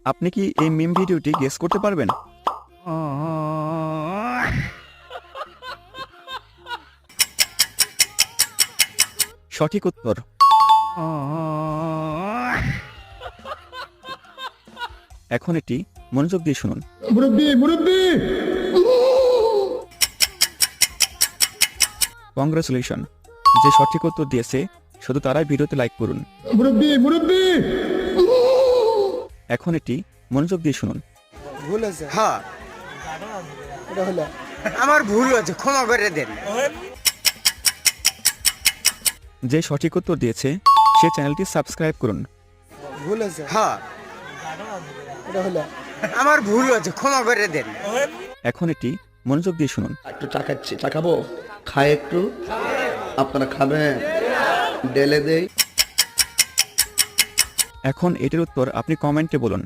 আপনি কি এই মিম ভিডিওটি গেস করতে পারবেন? সঠিক উত্তর। এখন এটি মনোযোগ দিয়ে শুনুন। মুরব্বি মুরব্বি কংগ্রেচুলেশন, যে সঠিক উত্তর দিয়েছে শুধু তারাই ভিডিওতে লাইক করুন। মুরব্বি মুরব্বি এখন এটি মনোযোগ দিয়ে শুনুন। ভুল আছে। হ্যাঁ এটা হলো আমার ভুল হয়েছে, ক্ষমা করে দেন। যে সঠিক উত্তর দিয়েছে সে চ্যানেলটি সাবস্ক্রাইব করুন। ভুল আছে। হ্যাঁ এটা হলো আমার ভুল হয়েছে, ক্ষমা করে দেন। এখন এটি মনোযোগ দিয়ে শুনুন। একটু চা খাচ্ছি, চা খাবো, খাই একটু, আপনারা খাবেন, ডেলে দেই। এখন এটির উত্তর আপনি কমেন্টে বলুন।